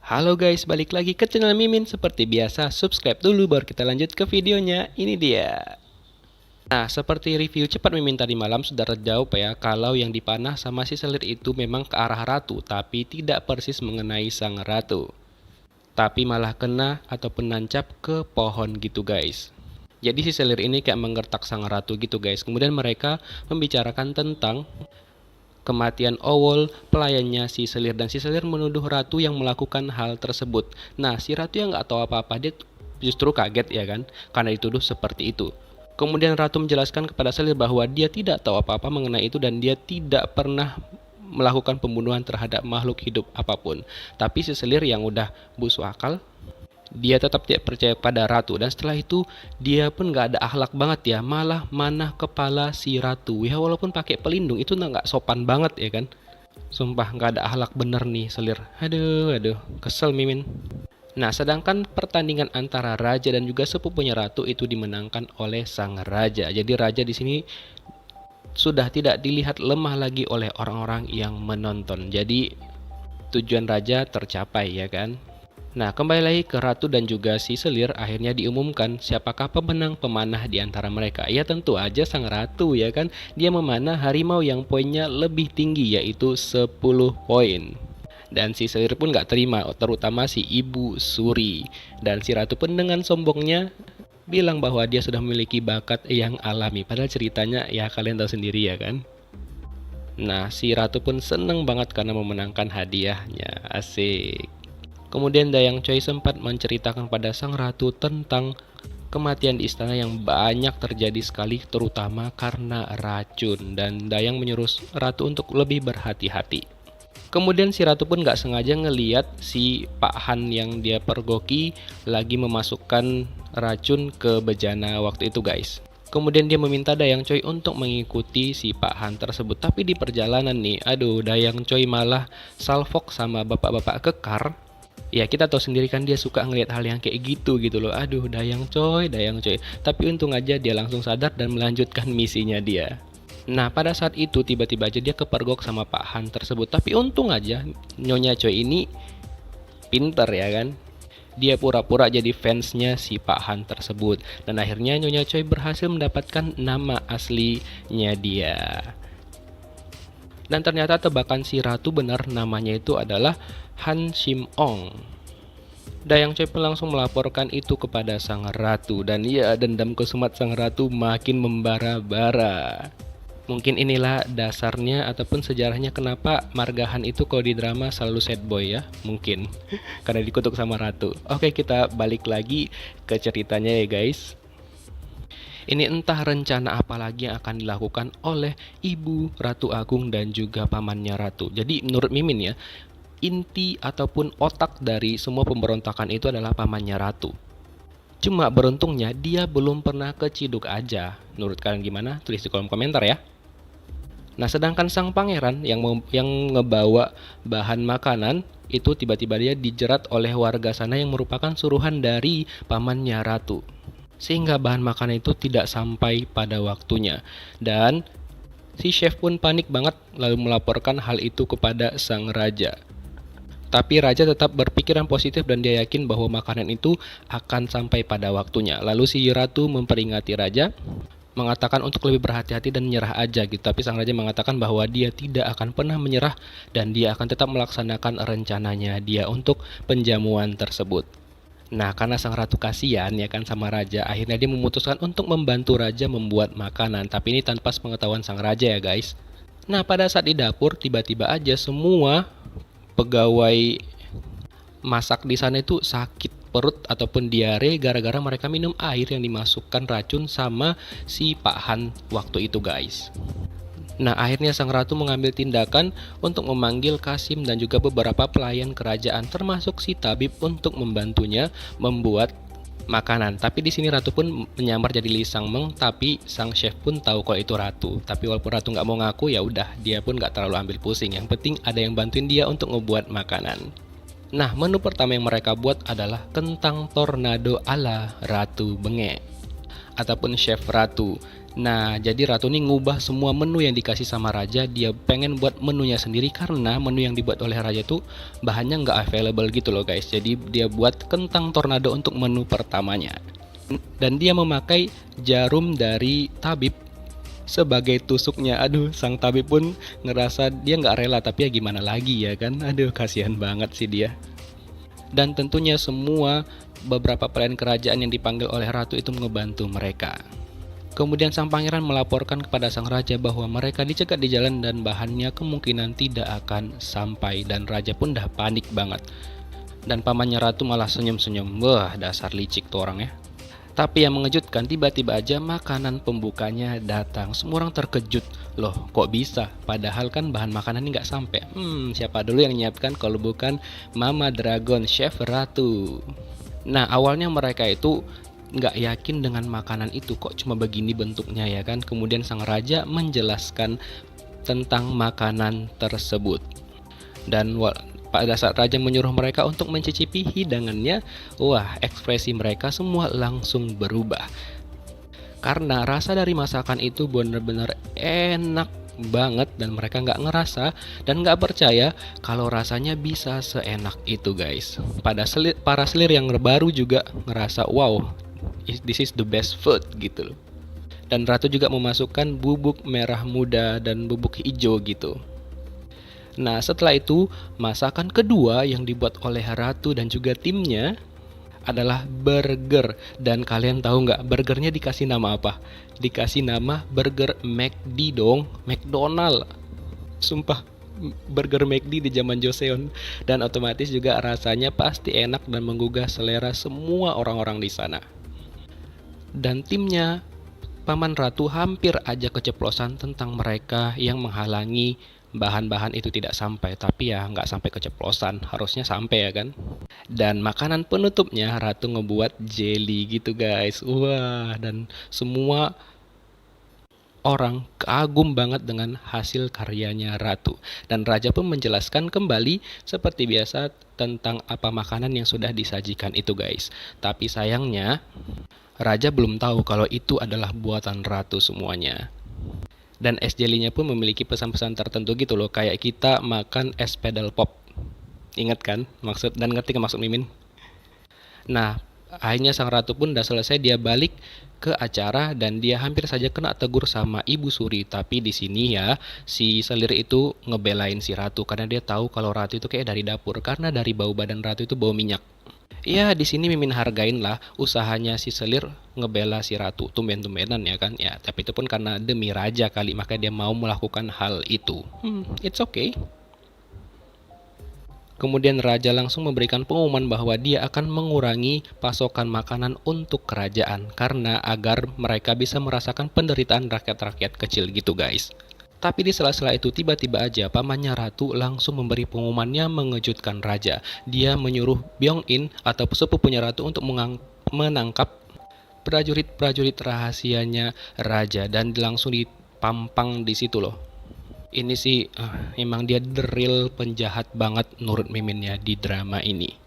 Halo guys, balik lagi ke channel Mimin. Seperti biasa, subscribe dulu baru kita lanjut ke videonya. Ini dia. Nah, seperti review cepat Mimin tadi malam sudah terjawab ya, kalau yang dipanah sama si selir itu memang ke arah ratu, tapi tidak persis mengenai sang ratu. Tapi malah kena ataupun nancap ke pohon gitu guys. Jadi si selir ini kayak menggertak sang ratu gitu guys. Kemudian mereka membicarakan tentang kematian Owl, pelayannya si selir, dan si selir menuduh ratu yang melakukan hal tersebut. Nah, si ratu yang nggak tahu apa-apa, dia justru kaget ya kan, karena dituduh seperti itu. Kemudian ratu menjelaskan kepada selir bahwa dia tidak tahu apa-apa mengenai itu dan dia tidak pernah melakukan pembunuhan terhadap makhluk hidup apapun. Tapi si selir yang udah busuk akal, dia tetap tidak percaya pada ratu, dan setelah itu dia pun gak ada akhlak banget ya, malah manah kepala si ratu ya, walaupun pakai pelindung itu nggak sopan banget ya kan. Sumpah gak ada akhlak bener nih selir. Aduh, kesel Mimin. Nah, sedangkan pertandingan antara raja dan juga sepupunya ratu itu dimenangkan oleh sang raja. Jadi raja di sini sudah tidak dilihat lemah lagi oleh orang-orang yang menonton. Jadi tujuan raja tercapai ya kan. Nah, kembali lagi ke ratu dan juga si selir, akhirnya diumumkan siapakah pemenang-pemanah di antara mereka. Ya tentu aja sang ratu ya kan, dia memanah harimau yang poinnya lebih tinggi yaitu 10 poin. Dan si selir pun gak terima, terutama si ibu suri. Dan si ratu pun dengan sombongnya bilang bahwa dia sudah memiliki bakat yang alami. Padahal ceritanya ya kalian tahu sendiri ya kan. Nah, si ratu pun seneng banget karena memenangkan hadiahnya. Asik. Kemudian Dayang Choi sempat menceritakan pada sang ratu tentang kematian di istana yang banyak terjadi sekali, terutama karena racun, dan Dayang menyuruh ratu untuk lebih berhati-hati. Kemudian si ratu pun gak sengaja ngeliat si Pak Han yang dia pergoki lagi memasukkan racun ke bejana waktu itu guys. Kemudian dia meminta Dayang Choi untuk mengikuti si Pak Han tersebut. Tapi di perjalanan nih, Dayang Choi malah salfok sama bapak-bapak kekar. Ya kita tahu sendiri kan dia suka ngelihat hal yang kayak gitu loh. Dayang Choi. Tapi untung aja dia langsung sadar dan melanjutkan misinya dia. Nah, pada saat itu tiba-tiba aja dia kepergok sama Pak Han tersebut. Tapi untung aja Nyonya Choi ini pinter ya kan. Dia pura-pura jadi fansnya si Pak Han tersebut. Dan akhirnya Nyonya Choi berhasil mendapatkan nama aslinya dia. Dan ternyata tebakan si ratu benar, namanya itu adalah Han Sim Ong. Dayang Choi pun langsung melaporkan itu kepada sang ratu, dan ya dendam kesumat sang ratu makin membara-bara. Mungkin inilah dasarnya ataupun sejarahnya kenapa Margahan itu kalau di drama selalu sad boy ya, mungkin karena dikutuk sama ratu. Oke, kita balik lagi ke ceritanya ya guys. Ini entah rencana apa lagi yang akan dilakukan oleh ibu Ratu Agung dan juga pamannya ratu. Jadi menurut Mimin ya, inti ataupun otak dari semua pemberontakan itu adalah pamannya ratu. Cuma beruntungnya dia belum pernah keciduk aja. Menurut kalian gimana? Tulis di kolom komentar ya. Nah, sedangkan sang pangeran yang ngebawa bahan makanan itu tiba-tiba dia dijerat oleh warga sana yang merupakan suruhan dari pamannya ratu. Sehingga bahan makanan itu tidak sampai pada waktunya. Dan si chef pun panik banget lalu melaporkan hal itu kepada sang raja. Tapi raja tetap berpikiran positif dan dia yakin bahwa makanan itu akan sampai pada waktunya. Lalu si ratu memperingati raja, mengatakan untuk lebih berhati-hati dan menyerah aja gitu. Tapi sang raja mengatakan bahwa dia tidak akan pernah menyerah dan dia akan tetap melaksanakan rencananya dia untuk penjamuan tersebut. Nah, karena sang ratu kasihan ya kan sama raja, akhirnya dia memutuskan untuk membantu raja membuat makanan. Tapi ini tanpa sepengetahuan sang raja ya guys. Nah, pada saat di dapur tiba-tiba aja semua pegawai masak di sana itu sakit perut ataupun diare gara-gara mereka minum air yang dimasukkan racun sama si Pak Han waktu itu guys. Nah, akhirnya sang ratu mengambil tindakan untuk memanggil Kasim dan juga beberapa pelayan kerajaan termasuk si tabib untuk membantunya membuat makanan. Tapi di sini ratu pun menyamar jadi Li Sangmeng, tapi sang chef pun tahu kalau itu ratu. Tapi walaupun ratu nggak mau ngaku, ya udah dia pun nggak terlalu ambil pusing. Yang penting ada yang bantuin dia untuk ngebuat makanan. Nah, menu pertama yang mereka buat adalah kentang tornado ala Ratu Bengek. ataupun chef ratu. Nah, jadi ratu ini ngubah semua menu yang dikasih sama raja, dia pengen buat menunya sendiri karena menu yang dibuat oleh raja itu bahannya nggak available gitu loh guys. Jadi dia buat kentang tornado untuk menu pertamanya. Dan dia memakai jarum dari tabib sebagai tusuknya. Aduh, sang tabib pun ngerasa dia nggak rela, tapi ya gimana lagi ya kan. Aduh, kasihan banget sih dia. Dan tentunya semua beberapa pelayan kerajaan yang dipanggil oleh ratu itu ngebantu mereka. Kemudian sang pangeran melaporkan kepada sang raja bahwa mereka dicegat di jalan dan bahannya kemungkinan tidak akan sampai, dan raja pun dah panik banget. Dan pamannya ratu malah senyum-senyum. Wah, dasar licik tuh orang ya. Tapi yang mengejutkan, tiba-tiba aja makanan pembukanya datang. Semua orang terkejut. Loh, kok bisa? Padahal kan bahan makanan ini nggak sampai. Siapa dulu yang nyiapkan kalau bukan Mama Dragon, chef ratu. Nah, awalnya mereka itu nggak yakin dengan makanan itu, kok cuma begini bentuknya ya kan. Kemudian sang raja menjelaskan tentang makanan tersebut. Dan pada saat raja menyuruh mereka untuk mencicipi hidangannya, wah, ekspresi mereka semua langsung berubah. Karena rasa dari masakan itu benar-benar enak banget dan mereka nggak ngerasa dan nggak percaya kalau rasanya bisa seenak itu guys. Para selir yang baru juga ngerasa wow, this is the best food gitu loh. Dan ratu juga memasukkan bubuk merah muda dan bubuk hijau gitu. Nah, setelah itu masakan kedua yang dibuat oleh ratu dan juga timnya adalah burger. Dan kalian tahu nggak burgernya dikasih nama apa? Dikasih nama burger McD dong, McDonald. Sumpah, burger McD di zaman Joseon. Dan otomatis juga rasanya pasti enak dan menggugah selera semua orang-orang di sana. Dan timnya paman ratu hampir aja keceplosan tentang mereka yang menghalangi bahan-bahan itu tidak sampai, tapi ya nggak sampai keceplosan, harusnya sampai ya kan. Dan makanan penutupnya ratu ngebuat jelly gitu guys. Wah, dan semua orang kagum banget dengan hasil karyanya ratu. Dan raja pun menjelaskan kembali seperti biasa tentang apa makanan yang sudah disajikan itu guys. Tapi sayangnya raja belum tahu kalau itu adalah buatan ratu semuanya. Dan es jelinya pun memiliki pesan-pesan tertentu gitu loh, kayak kita makan es pedal pop. Ingat kan maksud dan ngerti kan maksud Mimin? Nah, akhirnya sang ratu pun udah selesai, dia balik ke acara dan dia hampir saja kena tegur sama Ibu Suri. Tapi di sini ya si selir itu ngebelain si ratu karena dia tahu kalau ratu itu kayak dari dapur, karena dari bau badan ratu itu bau minyak. Ya, di sini Mimin hargain lah usahanya si selir ngebela si ratu, tumben-tumbenan ya kan. Ya, tapi itu pun karena demi raja kali, maka dia mau melakukan hal itu. It's okay. Kemudian raja langsung memberikan pengumuman bahwa dia akan mengurangi pasokan makanan untuk kerajaan karena agar mereka bisa merasakan penderitaan rakyat-rakyat kecil gitu guys. Tapi di sela-sela itu tiba-tiba aja pamannya ratu langsung memberi pengumumannya mengejutkan raja. Dia menyuruh Byong-in atau sepupunya ratu untuk menangkap prajurit-prajurit rahasianya raja dan langsung dipampang di situ loh. Ini sih emang dia the real penjahat banget menurut Mimin ya di drama ini.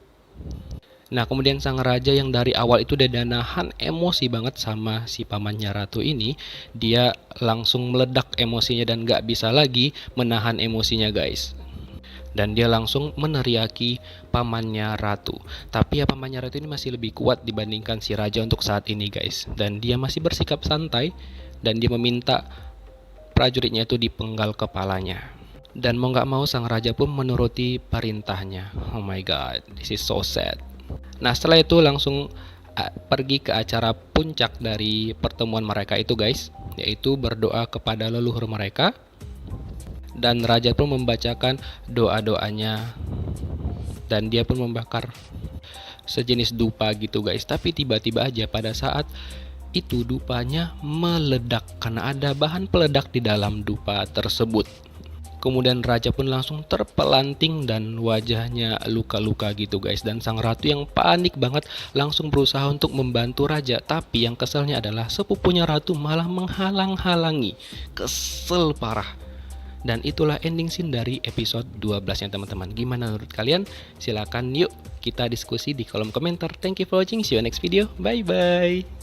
Nah, kemudian sang raja yang dari awal itu udah nahan emosi banget sama si pamannya ratu ini, dia langsung meledak emosinya dan gak bisa lagi menahan emosinya guys. Dan dia langsung meneriaki pamannya ratu. Tapi ya pamannya ratu ini masih lebih kuat dibandingkan si raja untuk saat ini guys. Dan dia masih bersikap santai dan dia meminta prajuritnya itu dipenggal kepalanya. Dan mau gak mau sang raja pun menuruti perintahnya. Oh my god, this is so sad. Nah, setelah itu langsung pergi ke acara puncak dari pertemuan mereka itu guys, yaitu berdoa kepada leluhur mereka. Dan raja pun membacakan doa-doanya dan dia pun membakar sejenis dupa gitu guys. Tapi tiba-tiba aja pada saat itu dupanya meledak karena ada bahan peledak di dalam dupa tersebut. Kemudian raja pun langsung terpelanting dan wajahnya luka-luka gitu guys. Dan sang ratu yang panik banget langsung berusaha untuk membantu raja. Tapi yang keselnya adalah sepupunya ratu malah menghalang-halangi. Kesel parah. Dan itulah ending scene dari episode 12 ya teman-teman. Gimana menurut kalian? Silahkan yuk kita diskusi di kolom komentar. Thank you for watching. See you next video. Bye bye.